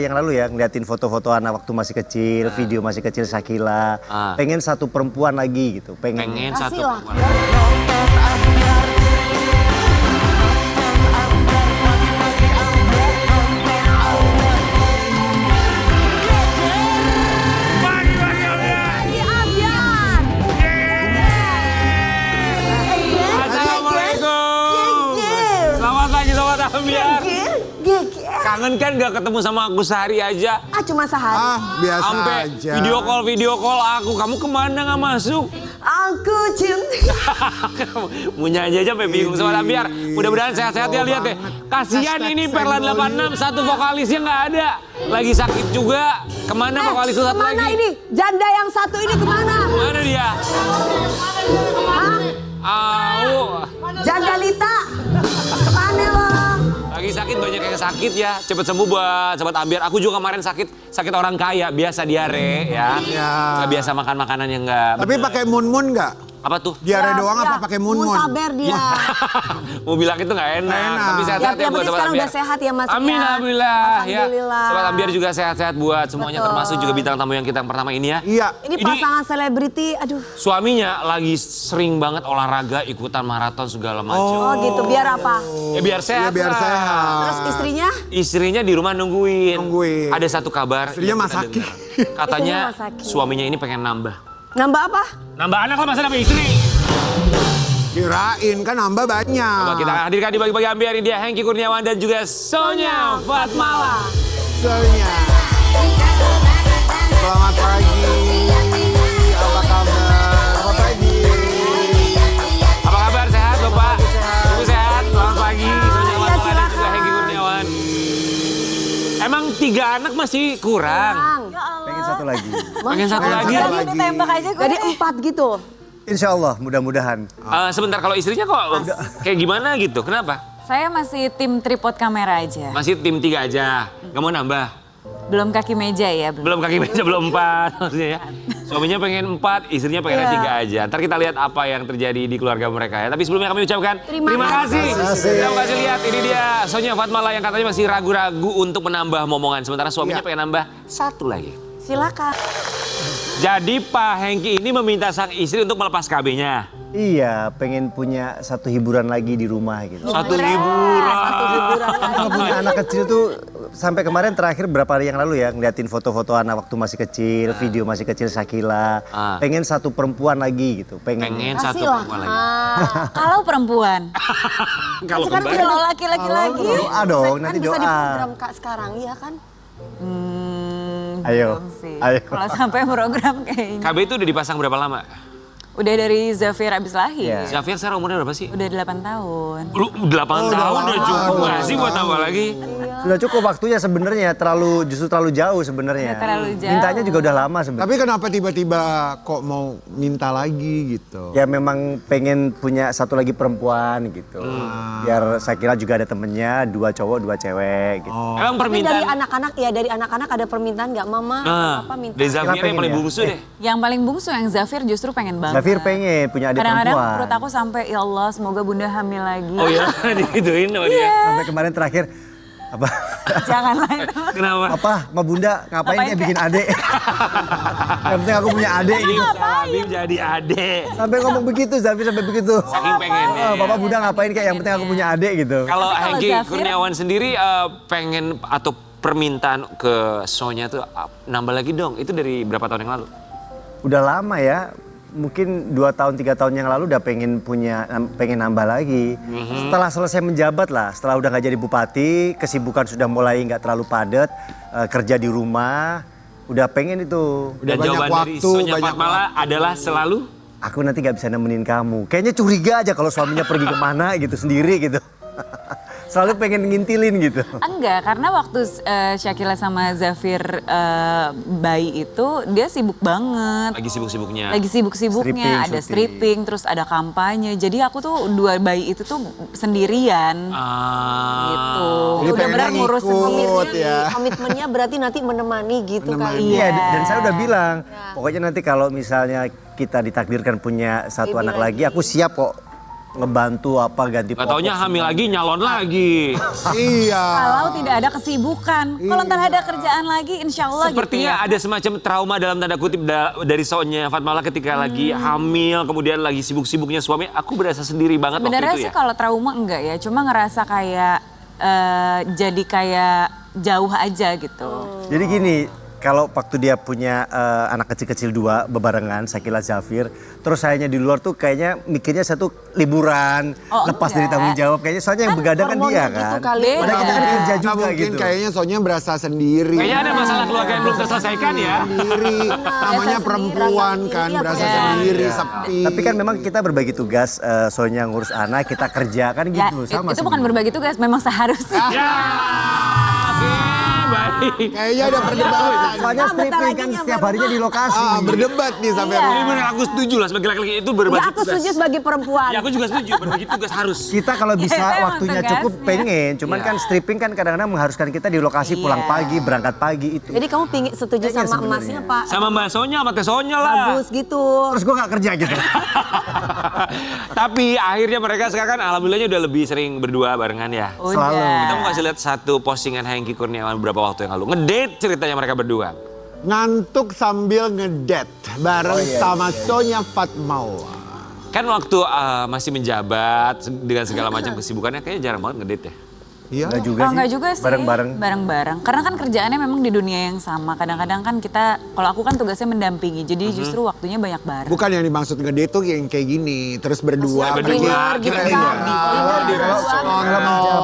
Yang lalu ya ngeliatin foto-foto anak waktu masih kecil, video masih kecil Shakila. Pengen satu perempuan lagi gitu. Pengen satu Kasih lah. perempuan. Di Abian. Assalamualaikum. Selamat pagi Sobat Ambiar. Gigi. Kangen kan gak ketemu sama aku sehari aja? Cuma sehari. Biasa Sampai aja. video call aku. Kamu kemana gak masuk? Aku cinta. Punya aja sampai bingung Sobat Ambiar. Mudah-mudahan sehat-sehat ya, lihat deh. Kasihan ini Perla 86 satu vokalisnya nggak ada. Lagi sakit juga. Kemana vokalis satu Kemana lagi? ini? Janda yang satu ini kemana? Mana dia? Hah? Au. Janda Lita. Mana lo? Lagi sakit, banyak yang sakit ya. Cepet sembuh buat Sobat Ambiar. Aku juga kemarin sakit orang kaya, biasa diare ya. Ya. Nggak biasa makan makanan yang nggak Tapi bener. pakai mun-mun nggak? Apa tuh? Diare doang apa pakai mun-mun? Muntaber dia. Mau bilang itu nggak enak. Nggak enak. Tapi sehat-sehat ya, Yang buat penting Sobat sekarang Ambiar. udah sehat ya Mas. Amin, ya. alhamdulillah. Ya. Alhamdulillah. Sobat Ambiar juga sehat-sehat buat semuanya, Betul. termasuk juga bintang tamu yang kita yang pertama ini ya. Iya. Ini pasangan selebriti, aduh. Suaminya lagi sering banget olahraga, ikutan maraton segala macam. Oh gitu, biar apa? Ya biar sehat Ya biar lah. sehat. Terus istrinya? Istrinya di rumah nungguin. Nungguin. Ada satu kabar. Istrinya yang kita masakin. dengar. Katanya Istrinya masakin. suaminya ini pengen nambah. Nambah apa? Nambah anak lah masa nambah istri. Kirain kan nambah banyak. Coba kita hadirkan di bagi-bagi Ambiar ini dia Hengky Kurniawan dan juga Sonya Fatmala. Soalnya. Selamat pagi. Apa kabar? Selamat pagi. Apa kabar? Sehat Bapak? Ibu sehat? Selamat pagi. Sonya Fatmala dan juga Hengky Kurniawan. Emang 3 anak masih kurang? Pengen satu lagi. Pengen satu lagi? Lagi. Tembak aja gue. Jadi 4 gitu. Insya Allah mudah-mudahan. Sebentar, kalau istrinya kok kayak gimana gitu? Kenapa? Saya masih tim tripod kamera aja. Masih tim 3 aja? Gak mau nambah? Belum kaki meja ya, belum. Belum kaki meja, belum 4 maksudnya ya. Suaminya pengen 4, istrinya pengen 3 aja. Ntar kita lihat apa yang terjadi di keluarga mereka ya. Tapi sebelumnya kami ucapkan terima kasih. Terima kasih, lihat ini dia Sonya Fatmala yang katanya masih ragu-ragu untuk menambah momongan. Sementara suaminya pengen nambah 1 lagi. Silakan. Jadi Pak Hengky ini meminta sang istri untuk melepas KB-nya. Iya, pengen punya satu hiburan lagi di rumah gitu. Satu liburan. Satu hiburan lagi. Kalau punya anak kecil tuh sampai kemarin terakhir berapa hari yang lalu ya ngeliatin foto-foto anak waktu masih kecil, video masih kecil Shakila. Pengen satu perempuan lagi gitu. Pengen Satu Kasih lah. perempuan lagi. Kalau perempuan, Kalau Sekarang kembali. kalau laki-laki lagi. doa dong, Kan nanti bisa doa. diprogram Kak sekarang, iya kan? Ayo, Belum sih. ayo. Kalau sampai program kayaknya. KB itu udah dipasang berapa lama? Udah dari Zafir abis lahir. Iya. Zafir sekarang umurnya berapa sih? Udah 8 tahun. Lu 8 tahun udah cukup nggak sih buat tambah lagi? Sudah cukup waktunya sebenarnya, justru terlalu jauh sebenarnya. Udah terlalu jauh. Mintanya juga udah lama sebenarnya. Tapi kenapa tiba-tiba kok mau minta lagi gitu? Ya memang pengen punya satu lagi perempuan gitu. Biar Shakila juga ada temennya, 2 cowok, 2 cewek gitu. Emang Tapi dari permintaan anak-anak ya, dari anak-anak ada permintaan nggak Mama? Apa minta? dari Zafir yang pengen paling ya? bungsu deh. Yang paling bungsu yang Zafir justru pengen banget. Zafir pengen punya adik Kadang-kadang perempuan. perut aku sampai, ya Allah semoga bunda hamil lagi. Oh iya, digituin sama dia. Sampai kemarin terakhir, apa? Janganlah itu. Kenapa? Apa, Ma Bunda ngapain Ngapain dia kayak- bikin adik? Yang penting aku punya adik gitu. Habib jadi adek. Sampai ngomong begitu, Zafir sampai begitu. Saking pengennya. Bapak Bunda ngapain kayak yang penting aku punya adik gitu. Kalau Tapi kalau Hengky Zafir- Kurniawan sendiri pengen atau permintaan ke Sonya tuh nambah lagi dong. Itu dari berapa tahun yang lalu? Udah lama ya, mungkin 2 tahun 3 tahun yang lalu udah pengen nambah lagi. Setelah selesai menjabat lah, setelah udah nggak jadi bupati, kesibukan sudah mulai nggak terlalu padat, kerja di rumah, udah pengen itu. Udah Dan banyak jawaban dari waktu, Sonya banyak Fatmala adalah selalu Aku nanti nggak bisa nemenin kamu. Kayaknya curiga aja kalau suaminya pergi kemana gitu sendiri gitu. Selalu pengen ngintilin gitu. Enggak, karena waktu Shakila sama Zafir bayi itu dia sibuk banget. lagi sibuk-sibuknya. Lagi sibuk-sibuknya, Stripping, ada syuting. stripping, terus ada kampanye. Jadi aku tuh 2 bayi itu tuh sendirian gitu. Jadi Udah benar pengennya ngurusin ngikut. komitmen. ya. Komitmennya berarti nanti menemani gitu kali. Iya, Iya. dan saya udah bilang, pokoknya nanti kalau misalnya kita ditakdirkan punya satu Baby anak lagi, aku siap kok ngebantu apa ganti Gak taunya popok hamil semua. lagi, nyalon lagi. Iya. Kalau tidak ada kesibukan, kalau ntar ada kerjaan lagi, insya Allah Sepertinya gitu ya. ada semacam trauma dalam tanda kutip dari Sonya Fatmala ketika lagi hamil, kemudian lagi sibuk-sibuknya suami. Aku berasa sendiri banget Sebenarnya waktu itu sih ya. kalau trauma enggak ya, cuma ngerasa kayak jadi kayak jauh aja gitu. Jadi gini, kalau waktu dia punya anak kecil-kecil 2 bebarengan, Shakila Zafir, terus sayanya di luar tuh kayaknya mikirnya satu liburan, Oh, lepas dari enggak. tanggung jawab. Kayaknya soalnya yang begadang kan hormonnya dia gitu kan. kali. Beda. Padahal kita kan kerja Nggak juga mungkin gitu. kayaknya Sonya berasa sendiri. Kayaknya ada masalah keluarga yang belum terselesaikan ya. Sendiri. Namanya sendiri, perempuan rasa kan, sendiri, berasa apa? sendiri, Iya. sepi. Tapi kan memang kita berbagi tugas, Sonya ngurus anak, kita kerja kan Ya, gitu. Sama itu bukan sebenarnya. berbagi tugas, memang seharusnya. Ya, oke, baik. Kayaknya ada perdebatan. Soalnya Ah, bentar stripping lagi kan nyampe setiap harinya di lokasi. Berdebat nih sampai Iya. Ini bener aku setuju lah sebagai laki-laki itu berbagi Ya aku tugas. setuju sebagai perempuan. Ya aku juga setuju, berbagi tugas harus. Kita kalau bisa Itu emang waktunya tugasnya. cukup pengen, cuman Iya. kan stripping kan kadang-kadang mengharuskan kita di lokasi pulang Iya. pagi, berangkat pagi itu. Jadi kamu pingin setuju Kayaknya sama sebenarnya. emasnya Pak? Sama Mbak Sonya, sama Teh Sonya lah. Bagus gitu. Terus gue gak kerja gitu. Tapi akhirnya mereka sekarang kan alhamdulillahnya udah lebih sering berdua barengan ya. Selalu. Kita mau kasih lihat satu postingan Hengky Kurniawan beberapa waktu yang lalu. Ngedate ceritanya mereka berdua. ngantuk sambil ngedate bareng sama Sonya Fatmala. Kan waktu masih menjabat dengan segala macam kesibukannya kayaknya jarang banget ngedate ya. Iya. Enggak juga Oh sih. enggak juga sih. Bareng-bareng. Bareng-bareng. Karena kan kerjaannya memang di dunia yang sama. Kadang-kadang kan kita, kalau aku kan tugasnya mendampingi. Jadi justru waktunya banyak bareng. Bukan yang dimaksud ngedate tuh yang kayak gini, terus berdua. Berdua, Dinner gitu kira-kira. kan. Oh, di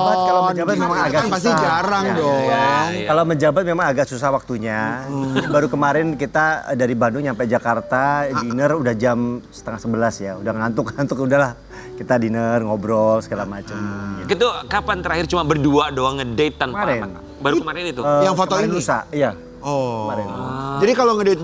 Kalau menjabat memang agak kan pasti susah. jarang Ya, dong. Iya. Kalau menjabat memang agak susah waktunya. Baru kemarin kita dari Bandung nyampe Jakarta, dinner udah jam 10:30 ya. Udah ngantuk-ngantuk udahlah. Kita dinner, ngobrol segala macam. Gitu. Itu kapan terakhir cuma berdua doang ngedate tanpa Kemarin. anak? Baru kemarin itu. Yang foto Kemarin ini? lusa, iya. Oh. Kemarin. Jadi kalau ngedate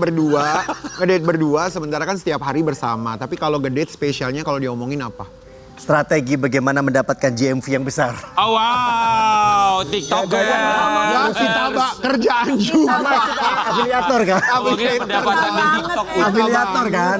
berdua sementara kan setiap hari bersama. Tapi kalau ngedate spesialnya kalau diomongin apa? Strategi bagaimana mendapatkan GMV yang besar. Oh wow, TikToker. Ya kita mbak kerjaan juga. Afiliator kan? Mungkin pendapatan di TikTok. Afiliator kan?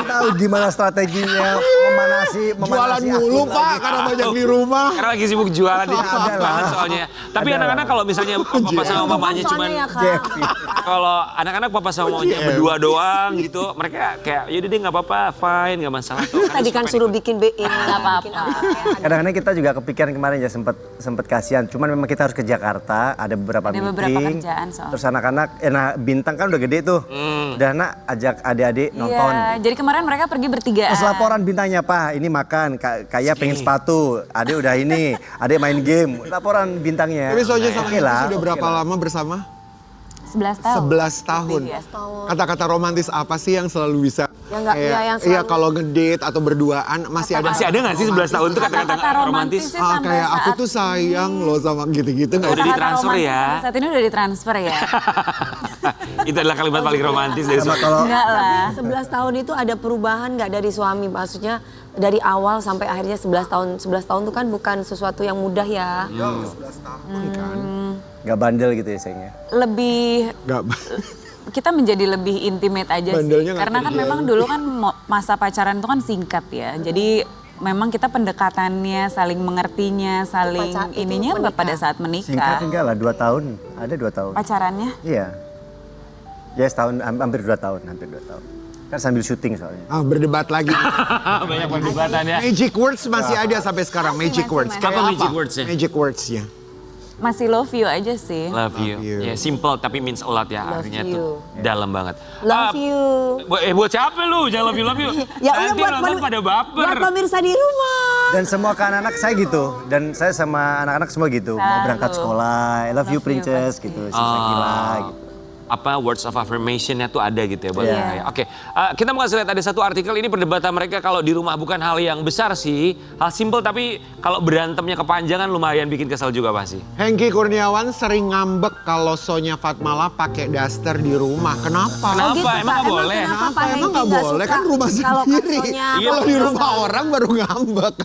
Tahu gimana strateginya memanasi Jualan mulu akun pak lagi. karena banyak di rumah. Karena lagi sibuk jualan di TikTok Ada lah. banget soalnya. Tapi Ada anak-anak lah. kalau misalnya papa sama mamanya Soalnya cuman ya, Kak. GMV. kalau anak-anak papa sama mamanya berdua doang gitu, mereka kayak yaudah deh nggak apa-apa, fine nggak masalah. Tuh, Tadi kan suruh bikin BI. Nggak apa-apa. Kadang-kadang kita juga kepikiran kemarin ya sempet kasihan. Cuman memang kita harus ke Jakarta, ada beberapa Ada meeting. beberapa kerjaan soalnya. Terus anak-anak, Bintang kan udah gede tuh. Udah nak ajak adik-adik nonton. Iya, jadi kemarin mereka pergi bertigaan. Terus laporan Bintangnya, Pak, ini makan, kayak pengen sepatu, adik udah ini, adik main game. Laporan Bintangnya. Tapi Sonya sama Oke Hengky lah, sudah oke berapa lah. lama bersama? 11 tahun. 11 tahun. Iya. Kata-kata romantis apa sih yang selalu bisa? Yang nggak- kayak, iya, yang iya selalu- kalau ngedate atau berduaan masih ada. Masih ada nggak sih 11 tahun tuh kata-kata romantis? romantisnya sampai Kayak aku saat tuh sayang loh sama gitu-gitu nggak Udah sih? ditransfer romantis ya? sampai saat ini udah ditransfer ya. Itu adalah kalimat paling romantis dari Sama suami. kalau Enggak lah. 11 tahun itu ada perubahan nggak dari suami? Maksudnya dari awal sampai akhirnya 11 tahun. 11 tahun itu kan bukan sesuatu yang mudah ya. 11 tahun kan. nggak bandel gitu ya sayangnya. Lebih Nggak. kita menjadi lebih intimate aja Bandelnya sih. nggak Karena kan kerja. memang dulu kan masa pacaran itu kan singkat ya. Jadi memang kita pendekatannya, saling mengertinya, saling Itu ininya menikah. pada saat Singkat menikah. enggak lah, 2 tahun. Ada 2 tahun. Pacarannya Iya. Ya setahun, hampir 2 tahun, hampir 2 tahun. Kan sambil syuting soalnya. Berdebat lagi. Banyak perdebatan ya. Magic words masih ada sampai sekarang. Magic masih, words. masih. Kayak Apa magic words-nya? Magic words-nya. masih love you aja sih. Love you. you. Ya simple tapi means a lot ya. Love Artinya you. tuh dalam banget. Love you. Buat siapa lu? Jangan love you. Ya Nanti udah nonton pada baper. buat pemirsa di rumah. Dan semua ke anak-anak saya gitu. Dan saya sama anak-anak semua gitu. Mau Selalu. berangkat sekolah, I love you Love you, princess pasti. gitu. Si Shakila gitu. Apa words of affirmation-nya tuh ada gitu ya buat Iya. mereka ya. Oke, kita mau kasih lihat ada satu artikel ini perdebatan mereka kalau di rumah bukan hal yang besar sih, hal simple tapi kalau berantemnya kepanjangan lumayan bikin kesel juga pasti. Hengky Kurniawan sering ngambek kalau Sonya Fatmala pakai daster di rumah. Kenapa? Kenapa? Oh gitu, Emang Pak. nggak boleh? Kenapa Pak Emang Hengky nggak nggak boleh suka kan rumah kalau sendiri. Sonya Kalau di pakai rumah daster? orang baru ngambek.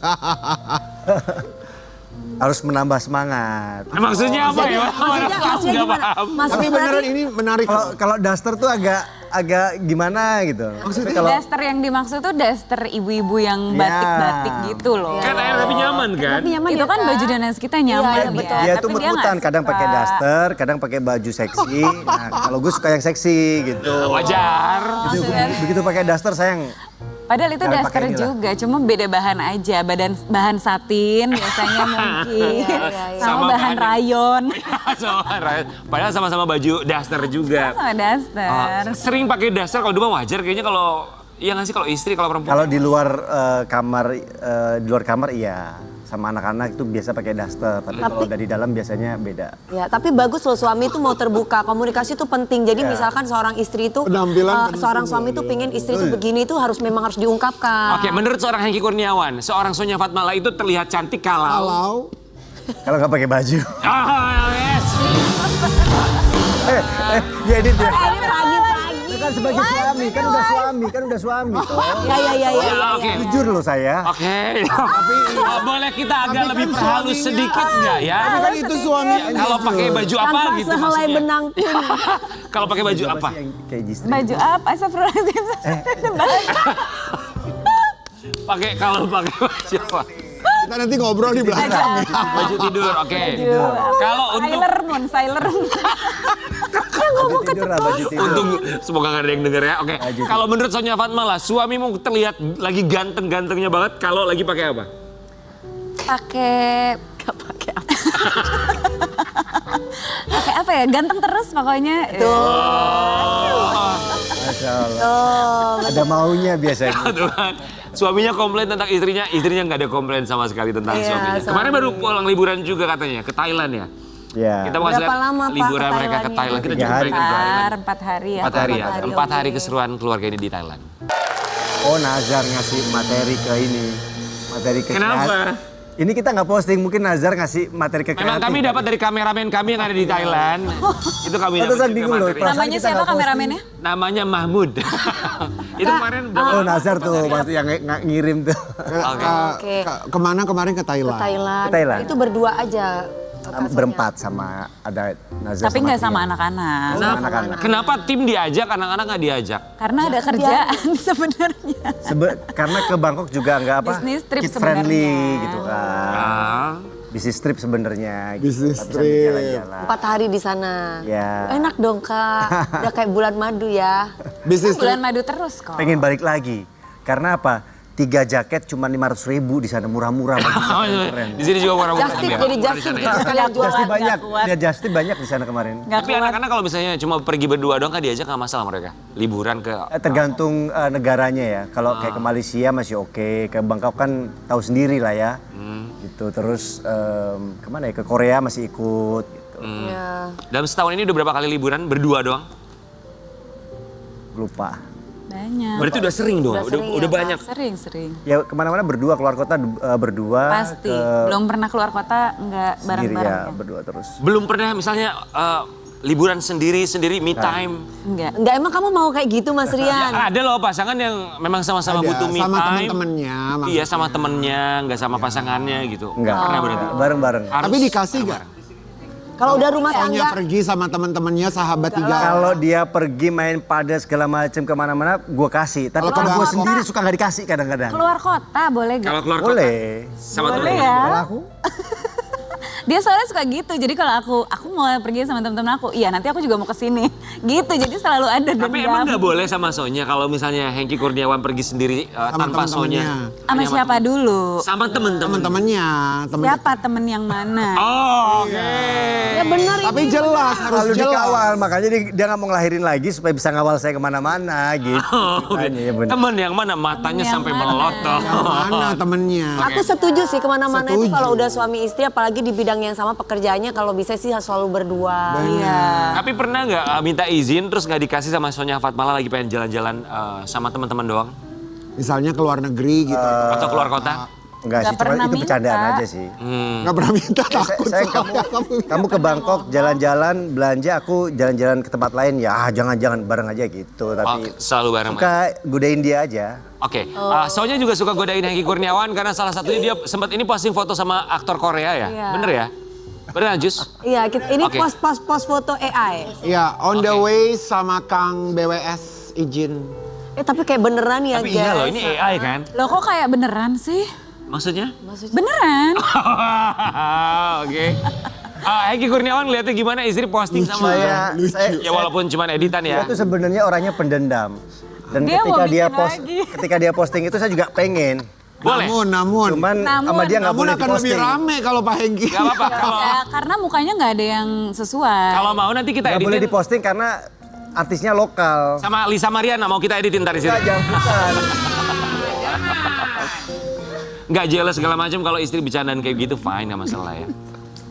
Harus menambah semangat. Maksudnya apa ya? Maksudnya Nggak gimana? paham. Maksudnya Tapi beneran berarti ini menarik. Kalau daster tuh agak agak gimana gitu. Maksudnya kalau Daster yang dimaksud tuh daster ibu-ibu yang batik-batik gitu loh. Kan air tapi nyaman kan? Tapi nyaman Itu ya, kan baju danas kita nyaman Iya, ya. betul. dia tuh Tapi dia mut-mutan, nggak kadang pakai suka. daster, kadang pakai baju seksi. Nah, kalau gue suka yang seksi gitu. Wajar. Begitu pakai daster sayang. Padahal itu Jangan daster pakai inilah. juga, cuma beda bahan aja. Bahan satin biasanya mungkin. Sama Sama bahan bahan- rayon. Padahal sama-sama baju daster juga. Sama daster. Sering pakai daster kalau di rumah wajar kayaknya kalau iya nggak sih kalau istri kalau perempuan. Kalau di luar kamar iya. Sama anak-anak itu biasa pakai daster, tapi kalau udah di dalam biasanya beda. Ya, tapi bagus loh suami itu mau terbuka. Komunikasi itu penting. Jadi misalkan seorang istri itu, Penampilan penting seorang suami itu pengen istri itu begini itu memang harus diungkapkan. Oke, menurut seorang Hengki Kurniawan, seorang Sonia Fatmala itu terlihat cantik kalau Kalau nggak pakai baju. yes. Ya edit ya. Ini pagi-pagi. Kan sebagai suami, kan udah suami. toh. Ya. Oke. Jujur loh saya. Oke. Tapi boleh kita agak Tapi lebih kan perhalus suaminya- sedikit nggak ya? Tapi kan itu suami. Kalau pakai baju apa Tanpa gitu sehelai maksudnya? benang pun. Kalau pakai baju apa? Sih yang kayak jistri? Baju apa? Astagfirullahaladzim. Kalau pakai baju apa? Kita nanti ngobrol di belakang. Baju tidur, oke. Kalau untuk Sailor Moon. Tidur lah, baju tidur. Untung semoga gak ada yang denger ya. Oke. Baju Kalau menurut Sonia Fatmala, suamimu terlihat lagi ganteng-gantengnya banget kalau lagi pakai apa? Pakai apa ya? Ganteng terus pokoknya. Masya Allah. Ada maunya biasanya. Tuh kan. Suaminya komplain tentang istrinya nggak ada komplain sama sekali tentang Iya, suaminya. suami. Kemarin baru pulang liburan juga katanya ke Thailand ya. Ya. Kita mau Berapa lihat lama, Pak, liburan ke mereka ke Thailandnya? Thailand. Kita 3 juga hari. pengen ke Thailand. 4 hari ya. 4 hari ya. 4 hari oke. keseruan keluarga ini di Thailand. Oh Nazar ngasih materi ke ini. Materi ke Kenapa? Ini kita nggak posting, mungkin Nazar ngasih materi ke Memang kreatif. kami dapat dari kameramen kami yang ada di Thailand. Itu kami dapat Pantesan juga bingung loh, materi. perasaan Namanya kita siapa nggak posting. kameramennya? Namanya Mahmud. Itu kemarin Oh Nazar tuh pasti yang ngirim tuh. Oke. Kemana kemarin ke Ke Thailand? Thailand. Ke Thailand. Itu berdua aja. Berempat sama ada Nazar Tapi nggak Tia. sama anak-anak. Sama anak-anak. Kenapa tim diajak, anak-anak nggak diajak? Karena ada kerjaan sebenarnya. Karena ke Bangkok juga nggak apa Bisnis trip kid friendly sebenarnya. gitu kan. Ah. Bisnis trip sebenarnya. Bisnis Tapi sambil trip. jalan-jalan. 4 hari di sana. Ya. Enak dong Kak. Udah kayak bulan madu ya. Bisnis Bulan trip. madu terus kok. Pengen balik lagi. Karena apa? 3 jaket cuma 500.000 di sana murah-murah. Oh, Keren. di sini juga orang-orang Just tip, ya? jadi just Di sana tip. ya? Sekalian jualan. Just tip banyak. nggak kuat. Ya just tip banyak di sana kemarin. Nggak Tapi kuat. anak-anak kalau misalnya cuma pergi berdua doang kan diajak nggak masalah mereka? Liburan ke... Tergantung negaranya ya. Kalau kayak ke Malaysia masih oke, ke Bangkok kan tahu sendiri lah ya. Gitu. Terus kemana ya? Ke Korea masih ikut. Gitu. Ya. Dalam setahun ini udah berapa kali liburan? Berdua doang? Lupa. Banyak. Berarti udah sering dong? Udah sering Udah ya, banyak? Sering. Ya kemana-mana berdua, keluar kota berdua. Pasti. ke Belum pernah keluar kota nggak sendiri bareng-bareng. ya, berdua terus. Belum pernah misalnya liburan sendiri, me time? Enggak. Enggak, emang kamu mau kayak gitu Mas Rian? Ada loh pasangan yang memang sama-sama Ada, butuh me sama time. teman-temannya Iya maksudnya. sama temennya, nggak sama pasangannya gitu. Enggak. Pernah berarti? Bareng-bareng. Harus Tapi dikasih nggak? Kalau udah rumah Hanya tangga, pergi sama teman-temannya sahabat 3 Kalau dia pergi main pada segala macam kemana-mana, gue kasih. Tapi Kalau kalau gue keluar sendiri suka nggak dikasih kadang-kadang. Keluar kota boleh gak? Kalau keluar kota Boleh. sama Boleh temen. ya. Kalau aku, Dia soalnya suka gitu. Jadi kalau aku mau pergi sama temen-temen aku, iya nanti aku juga mau kesini. Gitu. Jadi selalu ada dendam. Tapi emang nggak boleh sama Sonya kalau misalnya Hengki Kurniawan pergi sendiri Sama tanpa Sonya? temen-temennya. Sama siapa dulu? Sama temen-temen. teman-temannya. Siapa temen yang mana? Oh, oke. ya benar Tapi ini. jelas, harus selalu jelas. dikawal. Makanya dia nggak mau ngelahirin lagi supaya bisa ngawal saya kemana-mana gitu. Oh, oke. Makanya, ya bener. Temen yang mana? Matanya Temen yang sampai mana? melotot. Mana temennya? Aku setuju sih kemana-mana itu Setuju. kalau udah suami istri apalagi di bidang yang sama pekerjaannya kalau bisa sih selalu berdua. Iya. Tapi pernah nggak minta izin terus nggak dikasih sama Sonya Fatmala lagi pengen jalan-jalan sama teman-teman doang? Misalnya ke luar negeri gitu. Atau keluar kota? Enggak sih, Nggak cuma pernah itu bercandaan minta. aja sih. Nggak pernah minta takut. Saya soalnya kamu ke Bangkok jalan-jalan belanja, aku jalan-jalan ke tempat lain ya jangan-jangan bareng aja gitu. Oh, Tapi selalu bareng. suka godain dia aja. Oke, Sonya juga suka godain Hengki Kurniawan karena salah satunya dia sempat ini posting foto sama aktor Korea ya, Iya. bener ya? Bener Jus? Iya, ini Oke. post foto AI. Iya, on the way sama Kang BWS izin. Tapi kayak beneran ya Tapi guys. iya loh, ini AI kan? Loh kok kayak beneran sih? Maksudnya? Beneran? Oke. Hengki Kurniawan lihatnya gimana istri posting sama Saya ya walaupun cuma editan ya. Dia tuh sebenarnya orangnya pendendam. Dan Dia mau ketika dia posting itu saya juga pengen. Boleh. Namun. Cuman sama dia nggak Namun boleh akan lebih diposting. rame kalau Pak Hengki. Gak apa-apa. Kalau Ya, karena mukanya nggak ada yang sesuai. kalau mau nanti kita Nggak boleh editin diposting karena artisnya lokal. sama Lisa Mariana mau kita editin ntar di sini. Nggak, jangan bukan. Nggak jelas segala macam kalau istri bercandaan kayak gitu fine nggak masalah ya.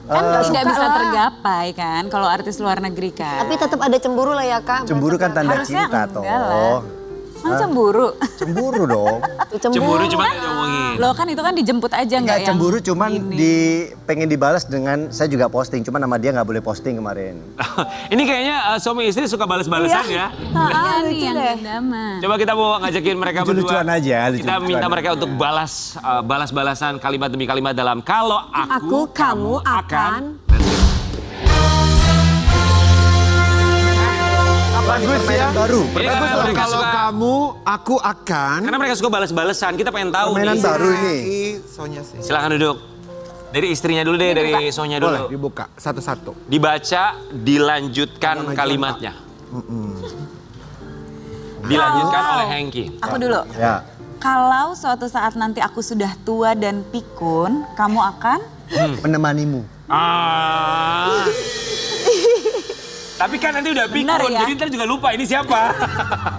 Kan nggak bisa tergapai kan kalau artis luar negeri kan. Tapi tetap ada cemburu lah ya Kak. Cemburu kan tanda Harusnya cinta enggak lah. toh. Emang cemburu? Cemburu dong. Cemburu cuma nggak diomongin. Loh kan itu kan dijemput aja nggak Nggak yang cemburu cuman gini. pengen dibalas dengan saya juga posting. Cuman nama dia nggak boleh posting kemarin. Ini kayaknya suami istri suka balas-balasan ya. Iya nih lucu yang deh. dendaman. Coba kita mau ngajakin mereka berdua. Lucu-lucuan aja, Kita lucu-lucuan. minta mereka untuk balas-balasan kalimat demi kalimat dalam kalau aku, kamu akan. Bagus ya. Baru. Ini karena mereka Kalau suka, kamu, aku akan. karena mereka suka balas-balasan. Kita pengen tahu Permainan nih. baru ini. Sonya sih. Silakan duduk. Dari istrinya dulu deh, dari Sonya Boleh dulu. dibuka satu-satu. Dibaca, dilanjutkan kalimatnya. Dilanjutkan oleh Hengki. Aku dulu. Ya. Kalau suatu saat nanti aku sudah tua dan pikun, kamu akan? Menemanimu. Ah. Tapi kan nanti udah Benar pikun, ya? jadi ntar juga lupa ini siapa.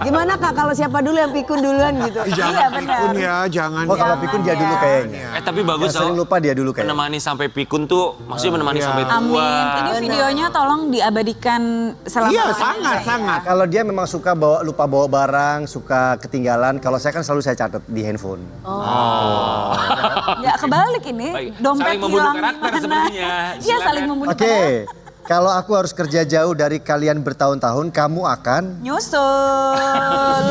Gimana Kak kalau siapa dulu yang pikun duluan gitu? Jangan Iya, benar. pikun ya, jangan. Oh kalau pikun dia dulu kayaknya. Tapi bagus Yang sering tau. lupa dia dulu kayaknya. Menemani sampai pikun tuh, maksudnya menemani Iya. sampai tua. Amin. Ini videonya tolong diabadikan selama Iya, lamanya. sangat. Kalau dia memang suka lupa bawa barang, suka ketinggalan. Kalau saya kan selalu saya catat di handphone. Nggak kebalik ini. Baik. Dompet Saling membunuh hilang karakter di mana. sebenarnya. Iya, Silakan. saling membunuh Oke, karakter. kalau aku harus kerja jauh dari kalian bertahun-tahun, kamu akan Nyusul.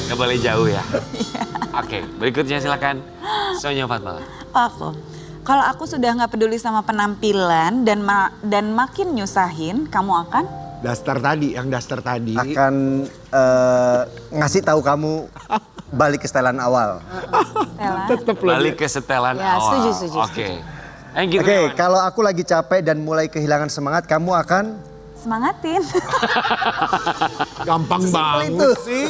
Gak boleh jauh ya. Oke, berikutnya silakan. Sonya Fatmala. Aku. Kalau aku sudah nggak peduli sama penampilan dan makin nyusahin, kamu akan? Yang daster tadi. akan ngasih tahu kamu balik ke setelan awal. Stella. Balik ke setelan Ya, awal. setuju. Oke. Hengki Oke, Kurniawan. kalau aku lagi capek dan mulai kehilangan semangat, kamu akan Semangatin. Gampang banget itu. sih.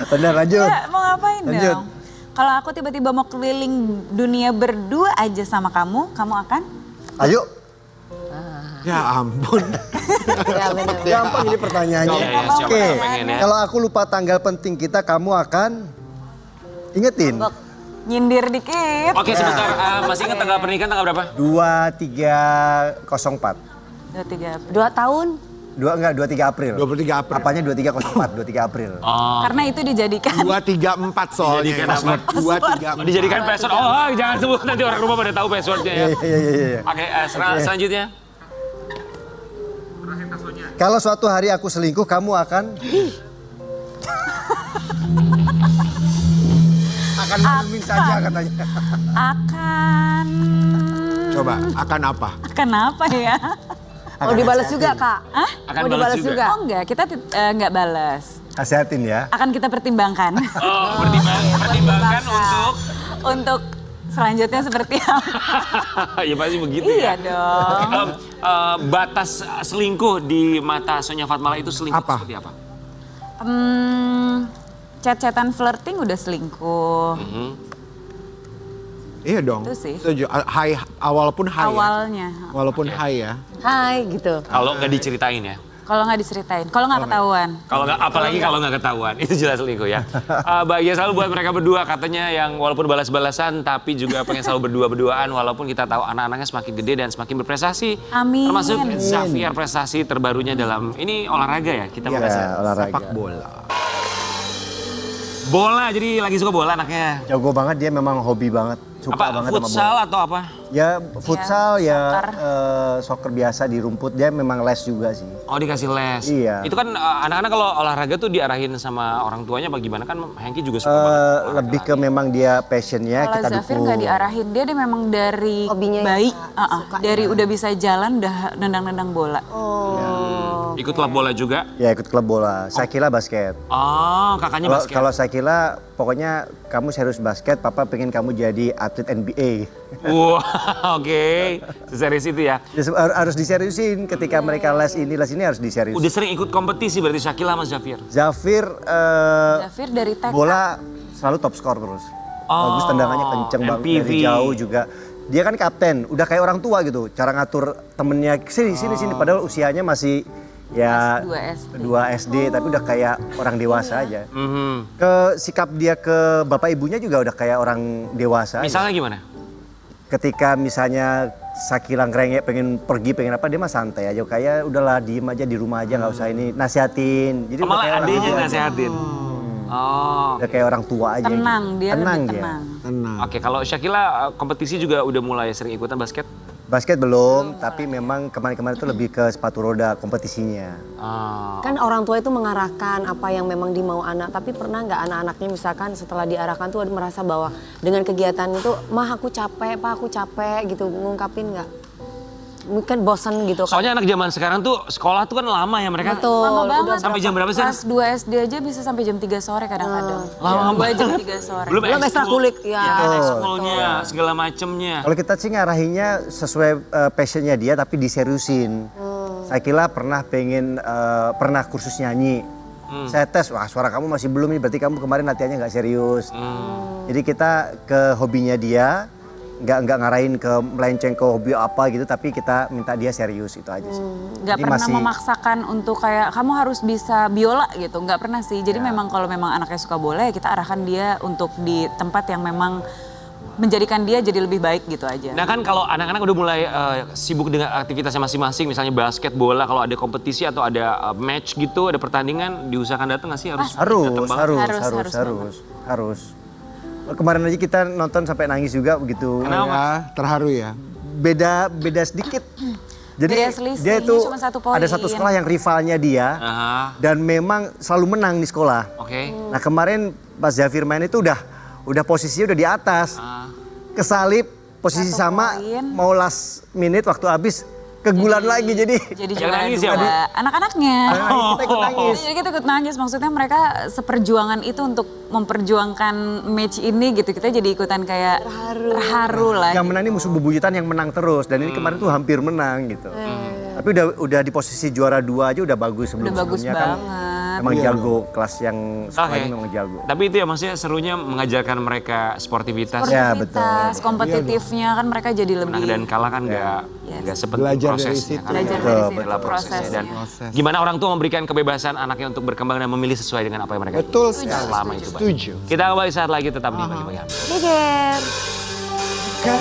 benar lanjut. Ya, mau ngapain Lanjut. dong? Kalau aku tiba-tiba mau keliling dunia berdua aja sama kamu akan? Ayo. Ya ampun. Ya benar. Gampang ini pertanyaannya. Iya, iya, siapa Oke, yang pengen ya? kalau aku lupa tanggal penting kita, kamu akan ingetin. Nyindir dikit. Oke, sebentar. Masih ingat tanggal pernikahan tanggal berapa? 2304. 2, 3. 2 tahun. 23 April. 23 April. Apanya 2304, 23 April. Oh, Karena itu dijadikan 234 soalnya. Dijadikan apa? 234. dijadikan password. Oh, jangan sebut nanti orang rumah pada tahu passwordnya ya. Iya. Oke, selanjutnya. Kalau suatu hari aku selingkuh, kamu akan akan malumin saja katanya. akan... Coba, akan apa? Akan apa ya? Mau dibalas juga Kak? Hah? Akan Mau balas dibalas juga. juga? Oh enggak, kita nggak balas. Nasihatin ya. Akan kita pertimbangkan. Oh, pertimbangkan Untuk selanjutnya seperti apa? ya pasti begitu Iya ya. dong. Batas selingkuh di mata Sonya Fatmala itu selingkuh Apa? seperti apa? Chat-chatan flirting udah selingkuh. Iya dong. Itu sih. Setuju. Walaupun high ya. Awalnya. Walaupun high ya. Hai gitu. Kalau nggak diceritain ya. Kalau nggak diceritain, kalau nggak ketahuan. Kalau nggak, apalagi kalau nggak ketahuan, itu jelas selingkuh ya. Bahagia selalu buat mereka berdua katanya yang walaupun balas-balasan tapi juga pengen selalu berdua-berduaan walaupun kita tahu anak-anaknya semakin gede dan semakin berprestasi. Amin. Termasuk Xavier prestasi terbarunya dalam ini olahraga ya kita bahas ya. olahraga. Sepak bola. Bola, jadi lagi suka bola anaknya. Jago banget dia, memang hobi banget. Suka Apa banget futsal sama bola. atau apa? Ya futsal ya, soccer. soccer biasa di rumput. Dia memang les juga sih. Oh dikasih les. Iya. Itu kan anak-anak kalau olahraga tuh diarahin sama orang tuanya bagaimana kan Hengki juga suka banget. Lebih ke memang dia passionnya, Kalau kita Zafir dukung. nggak diarahin, dia memang dari Hobinya bayi, yang suka. dari udah bisa jalan udah nendang-nendang bola. Oh. Ikut klub bola juga? Ya ikut klub bola. Sakila basket. Oh, kakaknya basket. Kalau Sakila pokoknya kamu serius basket, papa pengen kamu jadi atlet NBA. Wah, oke. Seserius itu ya. Ya, harus diseriusin ketika mereka les ini harus diseriusin. Udah sering ikut kompetisi berarti Shakila sama Zafir? Zafir Zafir dari TK. bola selalu top skor terus. Bagus tendangannya kenceng banget MPV. dari jauh juga. Dia kan kapten, udah kayak orang tua gitu. Cara ngatur temennya sini. Padahal usianya masih ya Kelas 2 SD. 2 SD, tapi udah kayak orang dewasa aja. Mhm. Sikap dia ke bapak ibunya juga udah kayak orang dewasa. aja. Misalnya gimana? Ketika misalnya Sakila ngerengek pengen pergi pengen apa, dia mah santai aja, kayak udahlah diem aja di rumah aja nggak usah ini, nasihatin. Jadi udah kayak Malah orang adiknya tua. nasehatin. Oh. Udah kayak orang tua aja. Tenang, gitu. dia tenang lebih dia. tenang. Tenang. Oke, kalau Shakila kompetisi juga udah mulai sering ikutan basket? Basket belum, tapi memang kemarin-kemarin itu lebih ke sepatu roda kompetisinya. Ah. Kan orang tua itu mengarahkan apa yang memang dimau anak, tapi pernah nggak anak-anaknya misalkan setelah diarahkan tuh merasa bahwa dengan kegiatan itu, mah aku capek, pak aku capek gitu, ngungkapin nggak? Mungkin bosan gitu kan. Soalnya anak zaman sekarang tuh sekolah tuh kan lama ya mereka. Betul. Lama banget. Sampai jam berapa sih? Kelas 2 SD aja bisa sampai jam 3 sore kadang-kadang. Lama 2 jam banget. 3 sore. Belum ekstrakulik, ya. Ya kan ekskulnya, segala macemnya. Kalau kita sih ngarahinnya sesuai passionnya dia, tapi diseriusin. Sakila pernah pernah kursus nyanyi. Saya tes, wah suara kamu masih belum nih, berarti kamu kemarin latihannya nggak serius. Jadi kita ke hobinya dia, nggak ngarahin ke melenceng ke hobi apa gitu, tapi kita minta dia serius, itu aja sih. Nggak Jadi pernah memaksakan untuk kayak kamu harus bisa biola gitu, nggak pernah sih. Jadi memang kalau memang anaknya suka bola ya kita arahkan dia untuk di tempat yang memang menjadikan dia jadi lebih baik gitu aja. Nah kan kalau anak-anak udah mulai sibuk dengan aktivitasnya masing-masing, misalnya basket, bola, kalau ada kompetisi atau ada match gitu, ada pertandingan, diusahakan datang nggak sih? Datang banget? Harus. Kemarin aja kita nonton sampai nangis juga begitu. Kenapa? Ya, terharu ya. Beda sedikit. Jadi Beda selisihnya dia itu cuma 1 poin. ada satu sekolah yang rivalnya dia Aha, dan memang selalu menang di sekolah. oke. Nah kemarin pas Zafir main itu udah posisinya udah di atas. Kesalip posisi 1 sama, poin. mau last minute waktu habis kegulan lagi jadi. Jadi Yang juara nangis 2. siapa? Anak-anaknya. Kita ikut nangis. Jadi kita ikut nangis, maksudnya mereka seperjuangan itu untuk memperjuangkan match ini gitu. Kita jadi ikutan kayak terharu lah. Yang menang ini musuh bebuyutan yang menang terus, dan ini kemarin tuh hampir menang gitu. Tapi udah di posisi juara 2 aja udah bagus Udah bagus sebelumnya kan. banget. Memang jago, kelas yang sekolah Oke. ini memang jago. Tapi itu ya maksudnya serunya mengajarkan mereka sportivitas. Ya, Sportivitas, kompetitifnya kan mereka jadi lebih. Menang dan kalah kan nggak sepenting Belajar dari prosesnya. situ. Kan Belajar itu dari situ adalah prosesnya. prosesnya. Dan gimana orang tua memberikan kebebasan anaknya untuk berkembang dan memilih sesuai dengan apa yang mereka Betul inginkan. sekali. Selama itu baik. Setuju. Kita kembali saat lagi tetap di Pagi-Pagi. Geger. Kan